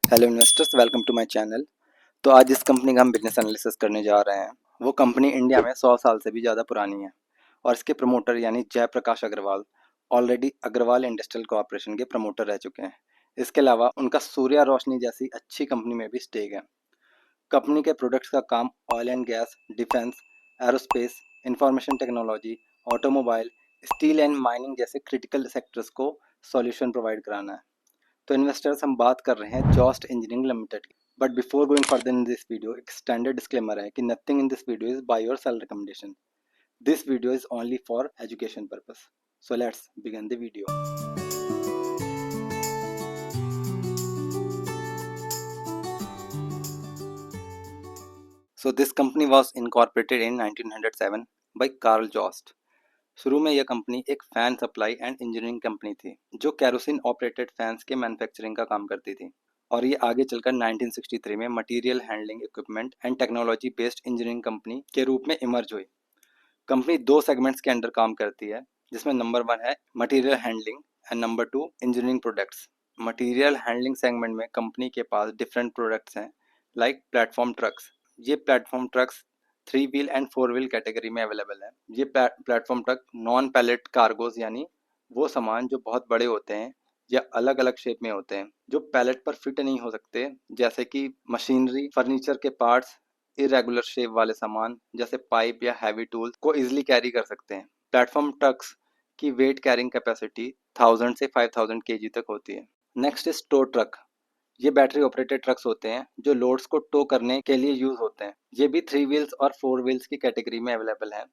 Hello investors, welcome to my channel. तो आज जिस कंपनी का हम बिजनेस एनालिसिस करने जा रहे हैं वो कंपनी इंडिया में 100 साल से भी ज़्यादा पुरानी है और इसके प्रमोटर यानी Jaiprakash Agarwal already Agarwal industrial corporation के प्रमोटर रह चुके हैं। इसके अलावा उनका सूर्या रोशनी जैसी अच्छी कंपनी में भी स्टेक है। कंपनी के प्रोडक्ट्स का काम oil and gas, defence, aerospace, information technology, automobile, steel and mining जैसे क्रिटिकल सेक्टर्स को सॉल्यूशन प्रोवाइड कराना है। तो इन्वेस्टर्स, हम बात कर रहे हैं जॉस्ट इंजीनियरिंग लिमिटेड की। But before going further in this video, एक स्टैंडर्ड डिस्क्लेमर है कि nothing in this video is by your self recommendation. This video is only for education purpose. So let's begin the video. So this company was incorporated in 1907 by Karl Jost. शुरू में यह company एक fan supply and engineering company थी जो kerosene operated fans के manufacturing का काम करती थी और ये आगे चलकर 1963 में material handling equipment and technology based engineering company के रूप में इमर्ज हुई। कंपनी दो सेगमेंट्स के अंडर काम करती है, जिसमें नंबर 1 है material handling and number 2 engineering products. Material handling segment में कंपनी के पास डिफरेंट प्रोडक्ट्स हैं लाइक प्लेटफॉर्म ट्रक्स। ये platform trucks 3 wheel and 4 wheel category में अवेलेबल है। ये platform truck non pallet cargoes यानी वो सामान जो बहुत बड़े होते हैं या अलग अलग शेप में होते हैं जो पैलेट पर फिट नहीं हो सकते, जैसे कि मशीनरी, फर्नीचर के पार्ट्स, इरेगुलर शेप वाले सामान जैसे पाइप या हैवी टूल्स को इजीली कैरी कर सकते हैं। प्लेटफॉर्म ट्रक्स की वेट कैरिंग कैपेसिटी 1000 से 5000 केजी तक होती है। Next is tow truck. ये बैटरी ऑपरेटेड ट्रक्स होते हैं जो लोड्स को टो करने के लिए यूज होते हैं। ये भी 3 व्हील्स और 4 व्हील्स की कैटेगरी में अवेलेबल है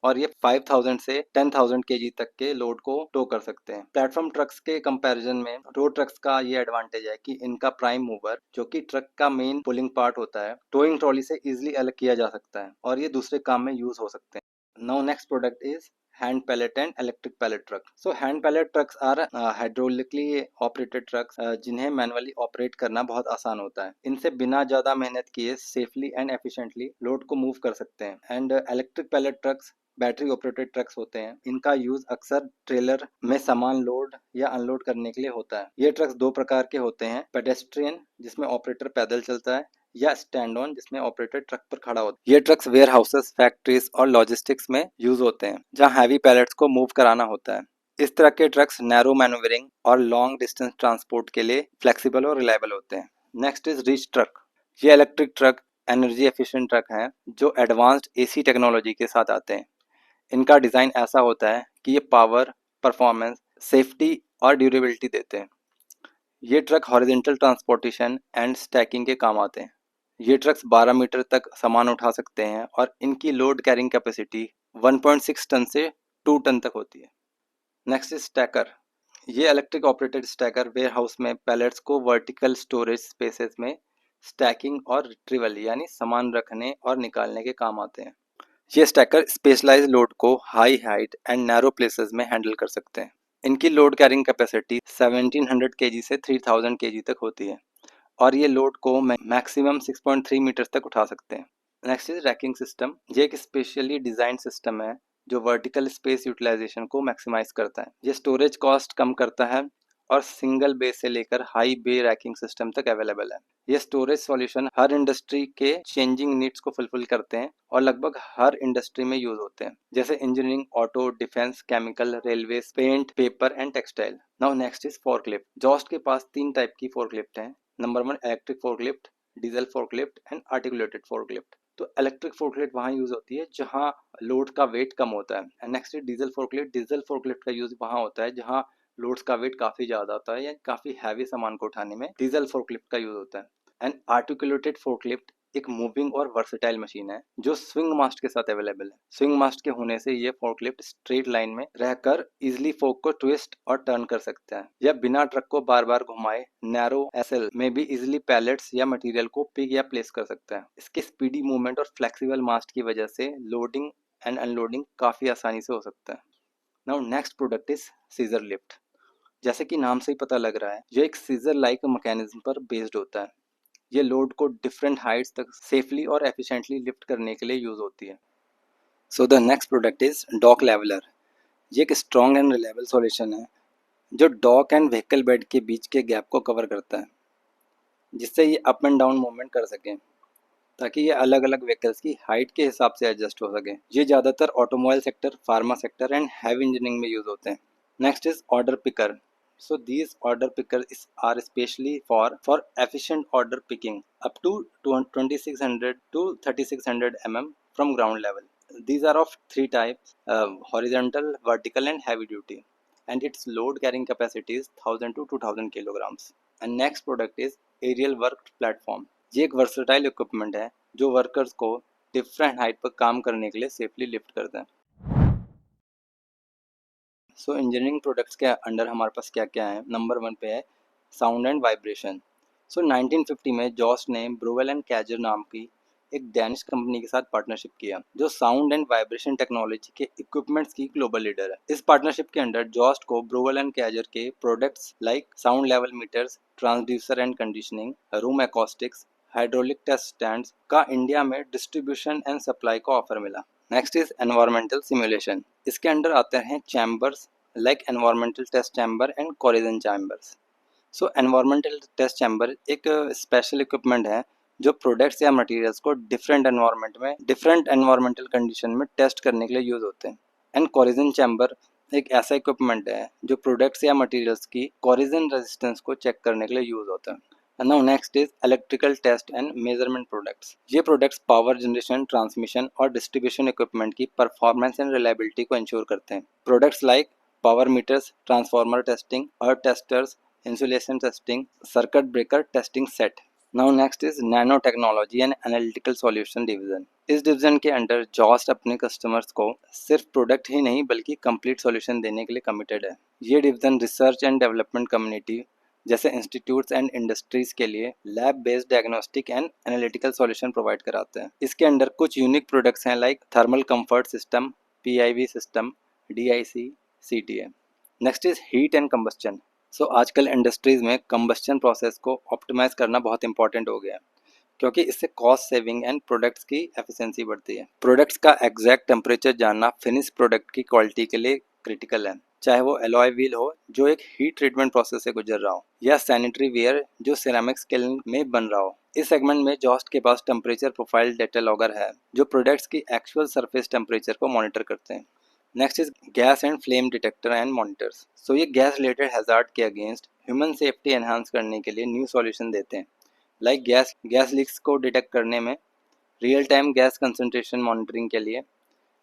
और ये 5000 से 10,000 केजी तक के लोड को टो कर सकते हैं। प्लेटफॉर्म ट्रक्स के कंपैरिजन में टो ट्रक्स का ये एडवांटेज है कि इनका प्राइम मूवर जो कि ट्रक का मेन पुलिंग पार्ट होता है, टोइंग ट्रॉली से इजिली अलग किया जा सकता है और ये दूसरे काम में यूज हो सकते हैं। Now next product is hand pallet and electric pallet truck. So hand pallet trucks are hydraulically operated trucks जिन्हें मैनुअली ऑपरेट करना बहुत आसान होता है। इनसे बिना ज़्यादा मेहनत किए सेफली एंड एफिशिएंटली लोड को मूव कर सकते हैं। And electric pallet trucks battery operated trucks होते हैं। इनका यूज अक्सर ट्रेलर में सामान लोड या अनलोड करने के लिए होता है। ये ट्रक्स दो प्रकार के होते हैं, पेडेस्ट्रियन जिसमें ऑपरेटर पैदल चलता है या स्टैंड ऑन जिसमें ऑपरेटर ट्रक पर खड़ा होता है। ये ट्रक्स वेयर हाउसेस, फैक्ट्रीज और लॉजिस्टिक्स में यूज होते हैं जहां हैवी पैलेट्स को मूव कराना होता है। इस तरह के ट्रक्स नैरो मैन्यूवरिंग और लॉन्ग डिस्टेंस ट्रांसपोर्ट के लिए फ्लेक्सिबल और रिलायबल होते हैं। Next is reach truck. ये electric truck energy efficient truck हैं जो एडवांस्ड एसी टेक्नोलॉजी के साथ आते हैं। इनका डिज़ाइन ऐसा होता है कि ये पावर, परफॉर्मेंस, सेफ्टी और ड्यूरेबिलिटी देते हैं। ये truck horizontal transportation and stacking के काम आते हैं। ये ट्रक्स 12 मीटर तक सामान उठा सकते हैं और इनकी लोड कैरिंग कैपेसिटी 1.6 टन से 2 टन तक होती है। Next is stacker. ये electric operated stacker warehouse में पैलेट्स को वर्टिकल स्टोरेज स्पेसेस में स्टैकिंग और रिट्रीवल यानी सामान रखने और निकालने के काम आते हैं। ये स्टैकर स्पेशलाइज्ड लोड को high height and narrow places में हैंडल कर सकते हैं। इनकी लोड कैरिंग कैपेसिटी 1700 केजी से 3000 केजी तक होती है और ये लोड को मैक्सिमम 6.3 मीटर तक उठा सकते हैं। Next is ranking system. ये एक स्पेशली डिजाइन सिस्टम है जो वर्टिकल स्पेस यूटिलाइजेशन को मैक्सिमाइज करता है। ये स्टोरेज कॉस्ट कम करता है और सिंगल बे से लेकर हाई बे रैकिंग सिस्टम तक अवेलेबल है। ये स्टोरेज सॉल्यूशन हर इंडस्ट्री के चेंजिंग नीड्स को फुलफिल करते हैं और लगभग हर इंडस्ट्री में यूज होते हैं, जैसे engineering, auto, defence, chemical, railway, paint, paper and textile. Now next is forklift. Jost के पास 3 टाइप की फोर्कलिफ्ट हैं। Number 1 electric forklift, diesel forklift and articulated forklift. तो इलेक्ट्रिक फोर्कलिफ्ट वहाँ यूज होती है जहाँ लोड का वेट कम होता है। And next is diesel forklift. Diesel forklift का यूज वहाँ होता है जहाँ लोड्स का वेट काफी ज्यादा होता है या काफी हैवी सामान को उठाने में डीजल फोर्कलिफ्ट का यूज होता है। एंड आर्टिकुलेटेड फोर्कलिफ्ट एक मूविंग और वर्सेटाइल मशीन है जो स्विंग मास्ट के साथ अवेलेबल है। स्विंग मास्ट के होने से ये फोर्कलिफ्ट स्ट्रेट लाइन में रहकर इजिली फोर्क को ट्विस्ट और टर्न कर सकता है या बिना ट्रक को बार बार घुमाए नैरो एसएल में भी इजिली पैलेट्स या मटेरियल को पिक या प्लेस कर सकता है। इसके स्पीडी मूवमेंट और फ्लेक्सिबल मास्ट की वजह से लोडिंग एंड अनलोडिंग काफी आसानी से हो सकता है। Now next product is scissor lift. जैसे कि नाम से ही पता लग रहा है, यह एक सीजर लाइक मैकेनिज्म पर बेस्ड होता है। ये लोड को डिफरेंट हाइट्स तक सेफली और एफिशिएंटली लिफ्ट करने के लिए यूज होती है। So the next product is dock leveller. ये एक स्ट्रॉन्ग एंड रिलायबल सॉल्यूशन है जो डॉक एंड व्हीकल बेड के बीच के गैप को कवर करता है। जिससे ये अप एंड डाउन मूवमेंट कर सकें, ताकि ये अलग अलग व्हीकल्स की हाइट के हिसाब से एडजस्ट हो सके। ये ज़्यादातर automobile sector, pharma sector and heavy engineering में यूज होते हैं। Next is order picker. So these order pickers are especially for efficient order picking up to 2600 to 3600 mm from ground level. These are of three types: horizontal, vertical, and heavy duty. And its load carrying capacity is 1000 to 2000 kilograms. And next product is aerial work platform. ये एक versatile equipment है जो workers को different height पर काम करने के लिए सेफली लिफ्ट करता है। सो इंजीनियरिंग प्रोडक्ट्स के अंडर हमारे पास क्या क्या है। नंबर 1 पे है साउंड एंड वाइब्रेशन। सो 1950 में जॉस ने ब्रोवेल एंड कैजर नाम की एक डैनिश कंपनी के साथ पार्टनरशिप किया, जो साउंड एंड वाइब्रेशन टेक्नोलॉजी के इक्विपमेंट्स की ग्लोबल लीडर है। इस पार्टनरशिप के अंडर जॉस्ट को ब्रोवेल एंड कैजर के products like sound level meters, transducer and conditioning, room acoustics, hydraulic test stands का इंडिया में डिस्ट्रीब्यूशन एंड सप्लाई का ऑफर मिला। Next is environmental simulation. इसके अंडर आते हैं chambers like environmental test chamber and corrosion chambers. So environmental test chamber एक special equipment है जो प्रोडक्ट्स या मटेरियल्स को डिफरेंट एनवायरमेंटल कंडीशन में टेस्ट करने के लिए यूज होते हैं। एंड कोरिजन चैम्बर एक ऐसा इक्विपमेंट है जो प्रोडक्ट्स या मटेरियल्स की कोरिजन रेजिस्टेंस को चेक करने के लिए यूज होता है। And now next is electrical test and measurement products. ये प्रोडक्ट्स पावर जनरेशन, ट्रांसमिशन और डिस्ट्रीब्यूशन इक्विपमेंट की परफॉर्मेंस एंड रिलायबिलिटी को इंश्योर करते हैं। Products like power meters, transformer testing, earth testers, insulation testing, circuit breaker testing set. Now next is nano technology and analytical solution division. इस division के under Jost अपने customers को सिर्फ product ही नहीं बल्कि कंप्लीट सॉल्यूशन देने के लिए कमिटेड है। ये division research and development community जैसे इंस्टीट्यूट्स एंड इंडस्ट्रीज के लिए lab based diagnostic and analytical solution provide कराते हैं। इसके अंडर कुछ यूनिक प्रोडक्ट्स हैं like thermal comfort system, PIV system, DIC, CTA. Next is heat and combustion. So आजकल industries में कंबस्चन प्रोसेस को ऑप्टिमाइज करना बहुत इंपॉर्टेंट हो गया है, क्योंकि इससे कॉस्ट सेविंग एंड प्रोडक्ट्स की एफिशिएंसी बढ़ती है। प्रोडक्ट्स का एग्जैक्ट टेम्परेचर जानना फिनिश प्रोडक्ट की क्वालिटी के लिए क्रिटिकल है, चाहे वो एलॉय व्हील हो जो एक हीट ट्रीटमेंट प्रोसेस से गुजर रहा हो, या सैनिटरी वेयर जो सिरेमिक्स किल्न में बन रहा हो। इस सेगमेंट में जॉस्ट के पास टेम्परेचर प्रोफाइल डेटा लॉगर है जो प्रोडक्ट्स की एक्चुअल सरफेस टेम्परेचर को मॉनिटर करते हैं। Next is gas and flame detector and monitors. So ये गैस रिलेटेड हैजार्ड के अगेंस्ट ह्यूमन सेफ्टी एनहांस करने के लिए न्यू सॉल्यूशन देते हैं, लाइक गैस लीक्स को डिटेक्ट करने में, real time gas concentration monitoring के लिए,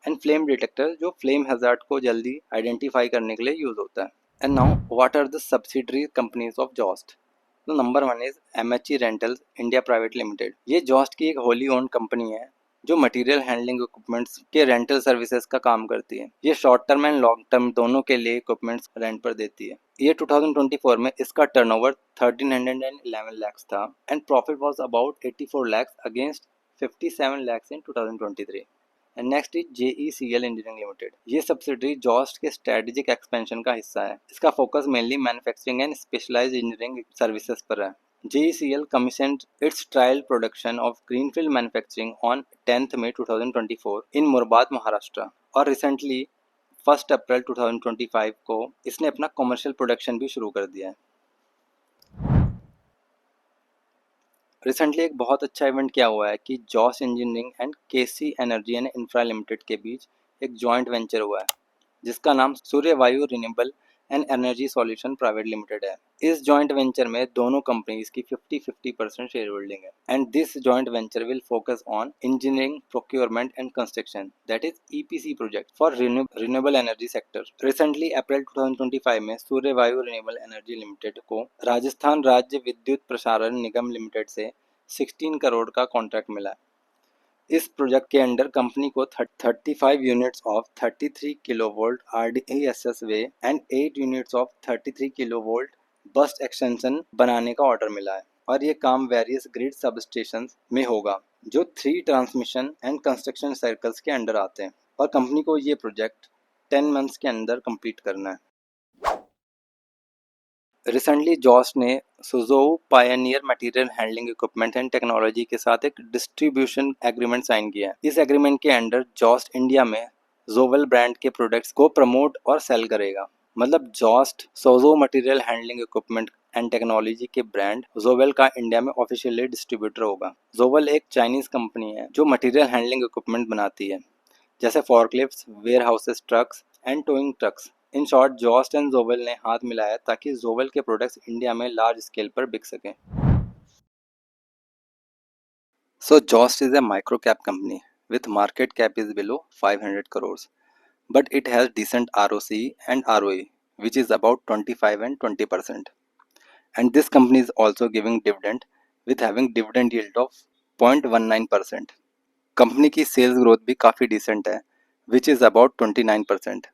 एंड फ्लेम डिटेक्टर जो फ्लेम हैजार्ड को जल्दी आइडेंटिफाई करने के लिए यूज होता है। And now what are the subsidiary companies of Jost. तो number 1 is MHE rentals India private limited. ये जॉस्ट की एक होली ओन्ड कंपनी है जो मटेरियल हैंडलिंग इक्विपमेंट्स के रेंटल सर्विसेज का काम करती है। ये short term and long term दोनों के लिए इक्विपमेंट्स रेंट पर देती है। ये 2024 में इसका टर्नओवर 1311 lakhs था and profit was about 84 lakhs against 57 lakhs in 2023। And next is JECL engineering limited. ये सब्सिडरी जॉस्ट के स्ट्रेटेजिक एक्सपेंशन का हिस्सा है। इसका focus mainly manufacturing and specialised engineering services पर है। JECL commissioned its trial production of greenfield manufacturing on 10th May 2024 in Murbad, Maharashtra, और recently 1 अप्रैल 2025 को इसने अपना कमर्शियल प्रोडक्शन भी शुरू कर दिया है। रिसेंटली एक बहुत अच्छा इवेंट क्या हुआ है कि Jost engineering and KC energy and infra limited के बीच एक जॉइंट वेंचर हुआ है जिसका नाम Suryavayu renewable and energy solution private limited है। इस जॉइंट वेंचर में दोनों कंपनीज की 50-50% शेयर होल्डिंग है and this joint venture will focus on engineering, procurement and construction, that is EPC project for renewable energy sector. Recently April 2025 में सूर्यवायु renewable energy limited को राजस्थान राज्य विद्युत प्रसारण निगम लिमिटेड से 16 करोड़ का कॉन्ट्रैक्ट मिला है। इस प्रोजेक्ट के अंडर कंपनी को 35 units of 33 kilovolt RDSS bay and 8 units of 33 kilovolt bus extension बनाने का ऑर्डर मिला है और ये काम वेरियस ग्रिड सब स्टेशन में होगा जो 3 ट्रांसमिशन एंड कंस्ट्रक्शन सर्कल्स के अंडर आते हैं और कंपनी को ये प्रोजेक्ट 10 मंथ्स के अंदर कंप्लीट करना है। रिसेंटली जॉस ने Suzhou pioneer material handling equipment and technology के साथ एक डिस्ट्रीब्यूशन एग्रीमेंट साइन किया है। इस एग्रीमेंट के अंडर जॉस इंडिया में जोवेल ब्रांड के प्रोडक्ट्स को प्रमोट और सेल करेगा। मतलब Jost Suzhou material handling equipment and technology के ब्रांड जोवेल का इंडिया में ऑफिशियली डिस्ट्रीब्यूटर होगा। जोवेल एक चाइनीज कंपनी है जो मटेरियल हैंडलिंग इक्विपमेंट बनाती है, जैसे forklifts, warehouses trucks and towing trucks. In short, Jost and Jowell ने हाथ मिलाया ताकि जोवेल के प्रोडक्ट्स इंडिया में लार्ज स्केल पर बिक सकें। So Jost is a micro cap company with market cap is below 500 crores, but it has decent ROCE and ROE, which is about 25 and 20%. And this company is also giving dividend with having dividend yield of 0.19%. Company की sales growth भी काफ़ी decent है, which is about 29%.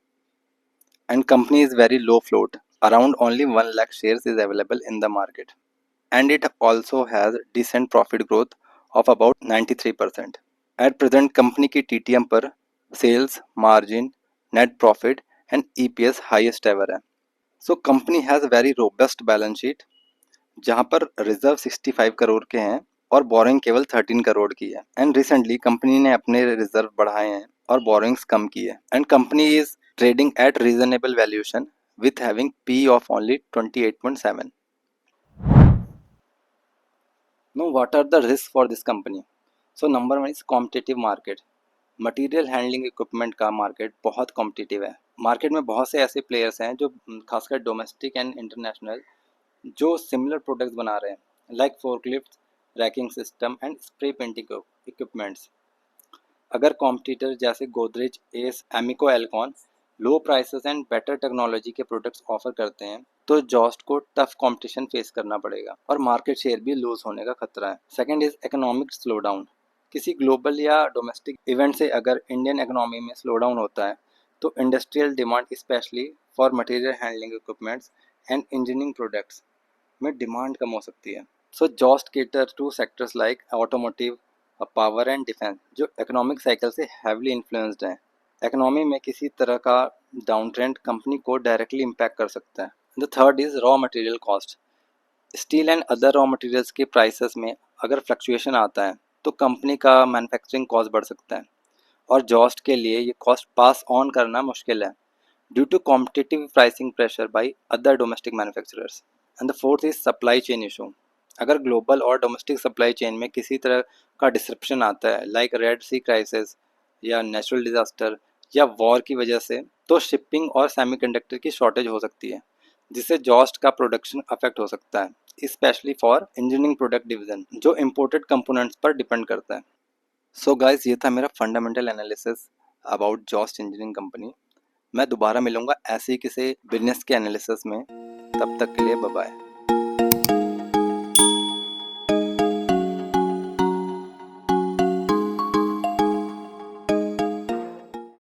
And company is very low float, around only 1 lakh shares is available in the market. And it also has decent profit growth of about 93%. At present company की TTM पर sales, margin, net profit and EPS highest ever है। So company has very robust balance sheet, जहां पर reserve 65 crore के हैं और boring केवल 13 करोड़ की है। एंड रिसेंटली कंपनी ने अपने रिजर्व बढ़ाए हैं और बोरिंग्स कम की है। And company is trading at reasonable valuation with having P of only 28.7। Now, what are the risks for this company? So, number one is competitive market. Material handling equipment का market बहुत competitive है। Market में बहुत से ऐसे players हैं जो खासकर डोमेस्टिक एंड इंटरनेशनल जो सिमिलर प्रोडक्ट्स बना रहे हैं, like forklift, racking system and spray painting equipments. अगर कॉम्पिटिटर जैसे Godrej, S, Emico, Elcon low prices and better technology के प्रोडक्ट्स ऑफर करते हैं तो जॉस्ट को टफ कंपटीशन फेस करना पड़ेगा और मार्केट शेयर भी लूज होने का खतरा है। Second is economic slowdown. किसी ग्लोबल या डोमेस्टिक इवेंट से अगर इंडियन इकोनॉमी में स्लो डाउन होता है तो industrial demand specially for material handling equipments and engineering products में डिमांड कम हो सकती है। So Jost cater to sectors like automotive, power and defence जो इकोनॉमिक साइकिल से हैवली इन्फ्लुएंस्ड हैं। इकोनॉमी में किसी तरह का डाउन ट्रेंड कंपनी को डायरेक्टली इम्पैक्ट कर सकता है। The third is raw material cost. Steel and other raw materials के प्राइसेस में अगर फ्लक्चुएशन आता है तो कंपनी का मैन्युफैक्चरिंग कॉस्ट बढ़ सकता है और जॉस्ट के लिए ये कॉस्ट पास ऑन करना मुश्किल है due to competitive pricing pressure by other domestic manufacturers. And the fourth is supply chain issue. अगर ग्लोबल और डोमेस्टिक सप्लाई चेन में किसी तरह का डिसरप्शन आता है, लाइक रेड सी क्राइसिस या नेचुरल डिजास्टर या वॉर की वजह से, तो शिपिंग और सेमीकंडक्टर की शॉर्टेज हो सकती है जिससे जॉस्ट का प्रोडक्शन अफेक्ट हो सकता है, specially for engineering product division जो इम्पोर्टेड कंपोनेंट्स पर डिपेंड करता है। सो गाइस, ये था मेरा fundamental analysis about Jost engineering company. मैं दोबारा मिलूंगा ऐसे ही किसी बिजनेस के एनालिसिस में। तब तक के लिए बाय बाय।